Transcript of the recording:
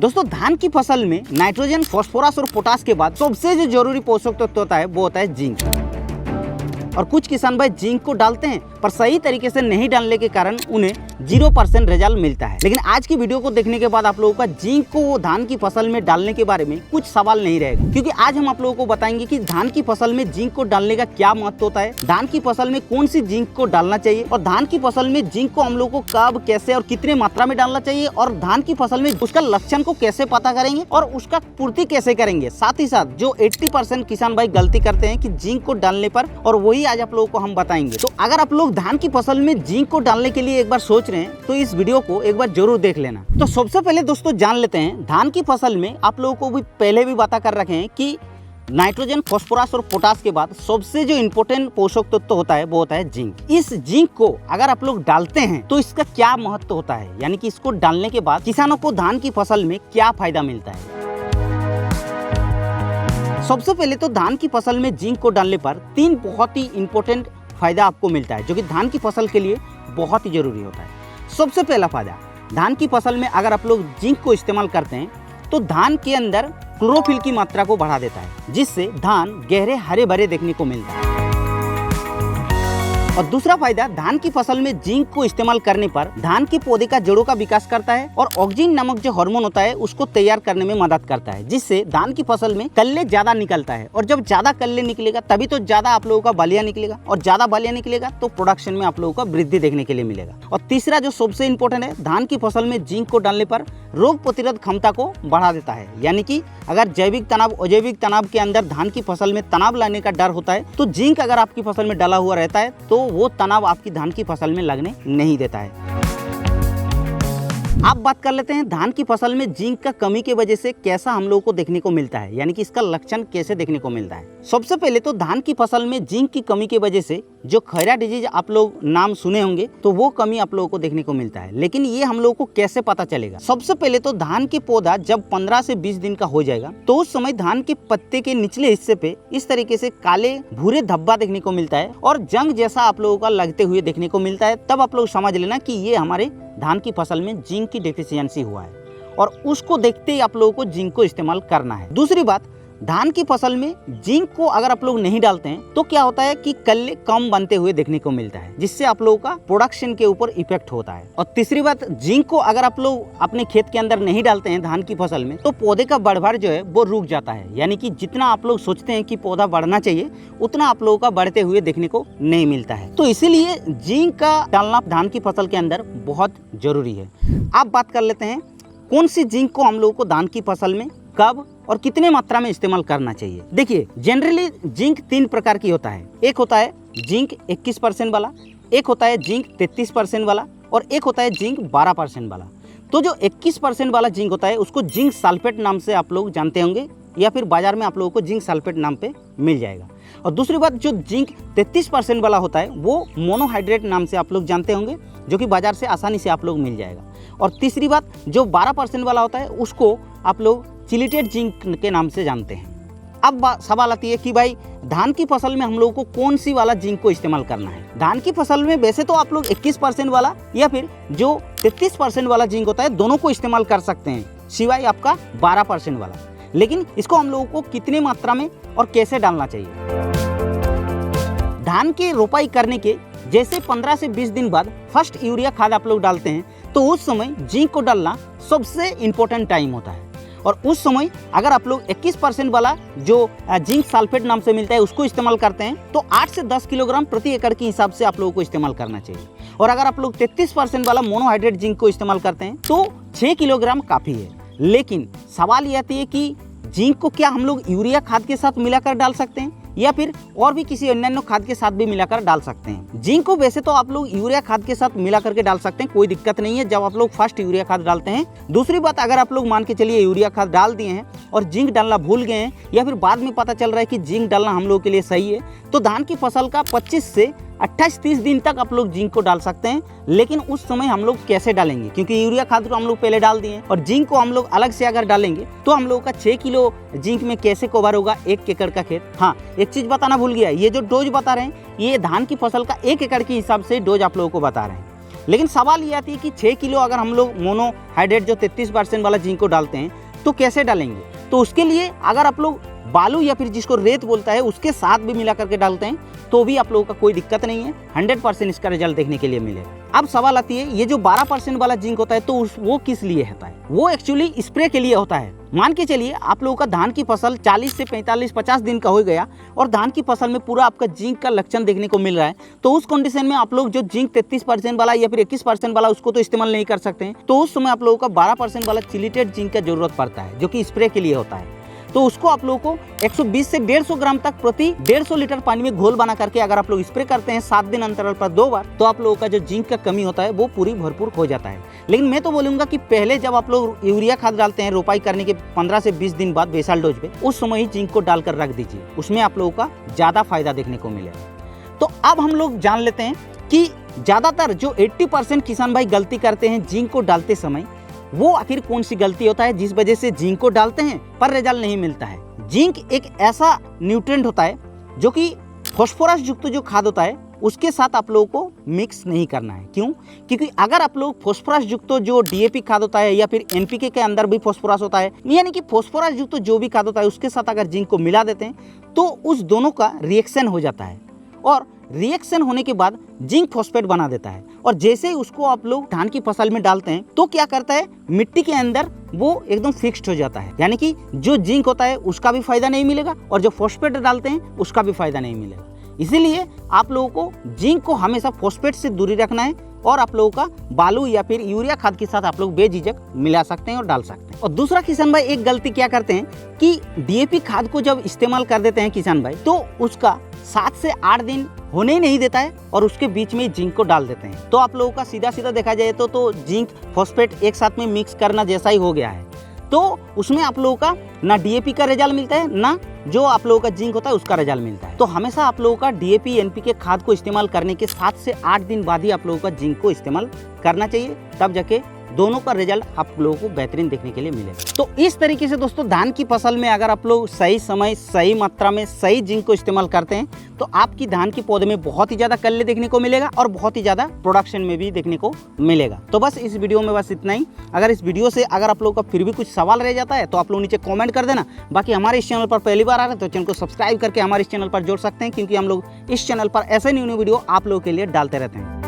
दोस्तों धान की फसल में नाइट्रोजन, फास्फोरस और पोटास के बाद सबसे जो जरूरी पोषक तत्व होता है वो होता है जिंक। और कुछ किसान भाई जिंक को डालते हैं पर सही तरीके से नहीं डालने के कारण उन्हें 0% रिजल्ट मिलता है। लेकिन आज की वीडियो को देखने के बाद आप लोगों का जिंक को धान की फसल में डालने के बारे में कुछ सवाल नहीं रहेगा, क्योंकि आज हम आप लोगों को बताएंगे कि धान की फसल में जिंक को डालने का क्या महत्व होता है, धान की फसल में कौन सी जिंक को डालना चाहिए और धान की फसल में जिंक को हम लोग को कब, कैसे और कितने मात्रा में डालना चाहिए और धान की फसल में उसका लक्षण को कैसे पता करेंगे और उसका पूर्ति कैसे करेंगे। साथ ही साथ जो 80% किसान भाई गलती करते हैं कि जिंक को डालने पर, और वही आज आप लोगों को हम बताएंगे। तो अगर आप लोग धान की फसल में जिंक को डालने के लिए एक बार सोच रहे हैं तो इस वीडियो को एक बार जरूर देख लेना। तो सबसे पहले दोस्तों जान लेते हैं धान की फसल में, आप लोगों को भी पहले भी बता कर रखे हैं कि नाइट्रोजन, फास्फोरस और पोटास के बाद सबसे जो इम्पोर्टेंट पोषक तत्व होता है वो होता है जिंक। इस जिंक को अगर आप लोग डालते हैं तो इसका क्या महत्व होता है, यानी कि इसको डालने के बाद किसानों को धान की फसल में क्या फायदा मिलता है। सबसे पहले तो धान की फसल में जिंक को डालने पर 3 बहुत ही इंपॉर्टेंट फायदा आपको मिलता है, जो कि धान की फसल के लिए बहुत ही जरूरी होता है। सबसे पहला फायदा, धान की फसल में अगर आप लोग जिंक को इस्तेमाल करते हैं तो धान के अंदर क्लोरोफिल की मात्रा को बढ़ा देता है, जिससे धान गहरे हरे भरे देखने को मिलता है। और दूसरा फायदा, धान की फसल में जिंक को इस्तेमाल करने पर धान के पौधे का जड़ों का विकास करता है और ऑक्सिन नामक जो हार्मोन होता है उसको तैयार करने में मदद करता है, जिससे धान की फसल में कल्ले ज्यादा निकलता है। और जब ज्यादा कल्ले निकलेगा तभी तो ज्यादा आप लोगों का बलिया निकलेगा, और ज्यादा बलिया निकलेगा तो प्रोडक्शन में आप लोगों का वृद्धि देखने के लिए मिलेगा। और तीसरा जो सबसे इंपॉर्टेंट है, धान की फसल में जिंक को डालने पर रोग प्रतिरोध क्षमता को बढ़ा देता है। यानी कि अगर जैविक तनाव, अजैविक तनाव के अंदर धान की फसल में तनाव लाने का डर होता है, तो जिंक अगर आपकी फसल में डाला हुआ रहता है तो वो तनाव आपकी धान की फसल में लगने नहीं देता है। आप बात कर लेते हैं धान की फसल में जिंक का कमी की वजह से कैसा हम लोगों को देखने को मिलता है, यानी कि इसका लक्षण कैसे देखने को मिलता है। सबसे पहले तो धान की फसल में जिंक की कमी की वजह से जो खैरा डिजीज आप लोग नाम सुने होंगे, तो वो कमी आप लोगों को देखने को मिलता है। लेकिन ये हम लोगों को कैसे पता चलेगा? सबसे पहले तो धान के पौधा जब 15 से 20 दिन का हो जाएगा तो उस समय धान के पत्ते के निचले हिस्से पे इस तरीके से काले भूरे धब्बा देखने को मिलता है और जंग जैसा आप लोगों का लगते हुए देखने को मिलता है। तब आप लोग समझ लेना कि ये हमारे धान की फसल में जिंक की डेफिशिएंसी हुआ है और उसको देखते ही आप लोगों को जिंक को इस्तेमाल करना है। दूसरी बात, धान की फसल में जिंक को अगर आप लोग नहीं डालते हैं तो क्या होता है कि कल्ले कम बनते हुए देखने को मिलता है, जिससे आप लोगों का प्रोडक्शन के ऊपर इफेक्ट होता है। और तीसरी बात, जिंक को अगर आप लोग अपने खेत के अंदर नहीं डालते हैं धान की फसल में तो पौधे का बढ़वार जो है वो रुक जाता है। यानी कि जितना आप लोग सोचते हैं कि पौधा बढ़ना चाहिए उतना आप लोगों का बढ़ते हुए देखने को नहीं मिलता है। तो इसीलिए जिंक का डालना धान की फसल के अंदर बहुत जरूरी है। आप बात कर लेते हैं कौन सी जिंक को हम लोगों को धान की फसल में कब और कितने मात्रा में इस्तेमाल करना चाहिए। देखिए, जनरली जिंक 3 प्रकार की होता है। एक होता है जिंक 21% वाला, एक होता है जिंक 33% वाला और एक होता है जिंक 12% वाला। तो जो 21% वाला जिंक होता है उसको जिंक सल्फेट नाम से आप लोग जानते होंगे, या फिर बाजार में आप लोगों को जिंक सल्फेट नाम पे मिल जाएगा। और दूसरी बात, जो जिंक 33% वाला होता है वो मोनोहाइड्रेट नाम से आप लोग जानते होंगे, जो कि बाजार से आसानी से आप लोग मिल जाएगा। और तीसरी बात, जो 12% वाला होता है उसको आप लोग चिलिटेड जिंक के नाम से जानते हैं। अब सवाल आती है कि भाई धान की फसल में हम लोगों को कौन सी वाला जिंक को इस्तेमाल करना है। धान की फसल में वैसे तो आप लोग 21% वाला या फिर जो 33% वाला जिंक होता है दोनों को इस्तेमाल कर सकते हैं, सिवाय आपका 12% वाला। लेकिन इसको हम लोगों को कितने मात्रा में और कैसे डालना चाहिए? धान की रोपाई करने के जैसे 15 से 20 दिन बाद फर्स्ट यूरिया खाद आप लोग डालते हैं तो उस समय जिंक को डालना सबसे इम्पोर्टेंट टाइम होता है। और उस समय अगर आप लोग 21% वाला जो जिंक सल्फेट नाम से मिलता है उसको इस्तेमाल करते हैं तो 8 से 10 किलोग्राम प्रति एकड़ के हिसाब से आप लोगों को इस्तेमाल करना चाहिए। और अगर आप लोग 33% वाला मोनोहाइड्रेट जिंक को इस्तेमाल करते हैं तो 6 किलोग्राम काफ़ी है। लेकिन सवाल ये आती है कि जिंक को क्या हम लोग यूरिया खाद के साथ मिलाकर डाल सकते हैं या फिर और भी किसी अन्य खाद के साथ भी मिलाकर डाल सकते हैं? जिंक को वैसे तो आप लोग यूरिया खाद के साथ मिला करके डाल सकते हैं, कोई दिक्कत नहीं है जब आप लोग फर्स्ट यूरिया खाद डालते हैं। दूसरी बात, अगर आप लोग मान के चलिए यूरिया खाद डाल दिए हैं और जिंक डालना भूल गए हैं या फिर बाद में पता चल रहा है कि जिंक डालना हम लोग के लिए सही है, तो धान की फसल का 25 से 28-30 दिन तक आप लोग जिंक को डाल सकते हैं। लेकिन उस समय हम लोग कैसे डालेंगे, क्योंकि यूरिया खाद को हम लोग पहले डाल दिए और जिंक को हम लोग अलग से अगर डालेंगे तो हम लोग का 6 किलो जिंक में कैसे कवर होगा 1 एकड़ का खेत। हाँ, एक चीज बताना भूल गया, ये जो डोज बता रहे हैं ये धान की फसल का 1 एकड़ के हिसाब से डोज आप लोगों को बता रहे हैं। लेकिन सवाल ये आती है कि 6 किलो अगर हम लोग मोनोहाइड्रेट जो 33% वाला जिंक को डालते हैं तो कैसे डालेंगे। तो उसके लिए अगर आप लोग बालू या फिर जिसको रेत बोलता है उसके साथ भी मिला करके डालते हैं तो भी आप लोगों का कोई दिक्कत नहीं है, 100% इसका रिजल्ट देखने के लिए मिलेगा। अब सवाल आती है ये जो 12% वाला जिंक होता है तो वो किस लिए होता है। वो एक्चुअली स्प्रे के लिए होता है। मान के चलिए आप लोगों का धान की फसल 40 से 45-50 दिन का हो गया और धान की फसल में पूरा आपका जिंक का लक्षण देखने को मिल रहा है, तो उस कंडीशन में आप लोग जो जिंक 33% वाला या फिर 21% वाला उसको तो इस्तेमाल नहीं कर सकते हैं। तो उस समय आप लोगों का 12% वाला चिलिटेड जिंक का जरूरत पड़ता है जो कि स्प्रे के लिए होता है। तो उसको आप लोगों को 120 से 150 ग्राम तक प्रति 150 लीटर पानी में घोल बना करके अगर आप लोग स्प्रे करते हैं 7 दिन अंतराल पर 2 बार, तो आप लोगों का जो जिंक का कमी होता है वो पूरी भरपूर हो जाता है। लेकिन मैं तो बोलूँगा कि पहले जब आप लोग यूरिया खाद डालते हैं रोपाई करने के 15 से 20 दिन बाद बेसाल डोज पे, उस समय ही जिंक को डालकर रख दीजिए, उसमें आप लोगों का ज़्यादा फायदा देखने को मिलेगा। तो अब हम लोग जान लेते हैं कि ज़्यादातर जो 80% किसान भाई गलती करते हैं जिंक को डालते समय, वो आखिर कौन सी गलती होता है जिस वजह से जिंक को डालते हैं पर रिजल्ट नहीं मिलता है। जिंक एक ऐसा न्यूट्रिएंट होता है जो कि फास्फोरस युक्त जो खाद होता है उसके साथ आप लोगों को मिक्स नहीं करना है। क्यों? क्योंकि अगर आप लोग फास्फोरस युक्त जो डीएपी खाद होता है या फिर एनपीके के अंदर भी फास्फोरस होता है, यानी कि फास्फोरस युक्त जो भी खाद होता है उसके साथ अगर जिंक को मिला देते हैं तो उस दोनों का रिएक्शन हो जाता है और रिएक्शन होने के बाद जिंक फॉस्फेट बना देता है। और जैसे ही उसको आप लोग धान की फसल में डालते हैं तो क्या करता है, मिट्टी के अंदर वो एकदम फिक्स्ड हो जाता है, यानी कि जो जिंक होता है उसका भी फायदा नहीं मिलेगा और जो फॉस्फेट डालते हैं उसका भी फायदा नहीं मिलेगा। इसीलिए आप लोगों को जिंक को हमेशा फॉस्फेट से दूरी रखना है और आप लोगों का बालू या फिर यूरिया खाद के साथ आप लोग बेझिझक मिला सकते हैं और डाल सकते हैं। और दूसरा किसान भाई एक गलती क्या करते हैं कि डीएपी खाद को जब इस्तेमाल कर देते हैं किसान भाई तो उसका 7 से 8 दिन होने ही नहीं देता है और उसके बीच में जिंक को डाल देते हैं। तो आप लोगों का सीधा सीधा देखा जाए तो जिंक फॉस्फेट एक साथ में मिक्स करना जैसा ही हो गया है। तो उसमें आप लोगों का ना डीएपी का रिजल्ट मिलता है ना जो आप लोगों का जिंक होता है उसका रिजल्ट मिलता है। तो हमेशा आप लोगों का डीएपी एनपीके खाद को इस्तेमाल करने के 7 से 8 दिन बाद ही आप लोगों का जिंक को इस्तेमाल करना चाहिए, तब जाके दोनों का रिजल्ट आप लोगों को बेहतरीन देखने के लिए मिलेगा। तो इस तरीके से दोस्तों धान की फसल में अगर आप लोग सही समय सही मात्रा में सही जिंक को इस्तेमाल करते हैं तो आपकी धान के पौधे में बहुत ही ज़्यादा कल्ले देखने को मिलेगा और बहुत ही ज़्यादा प्रोडक्शन में भी देखने को मिलेगा। तो बस इस वीडियो में बस इतना ही। अगर इस वीडियो से अगर आप लोग का फिर भी कुछ सवाल रह जाता है तो आप लोग नीचे कॉमेंट कर देना। बाकी हमारे इस चैनल पर पहली बार आ रहे हैं तो चैनल को सब्सक्राइब करके हमारे इस चैनल पर जोड़ सकते हैं, क्योंकि हम लोग इस चैनल पर ऐसे न्यू वीडियो आप लोगों के लिए डालते रहते हैं।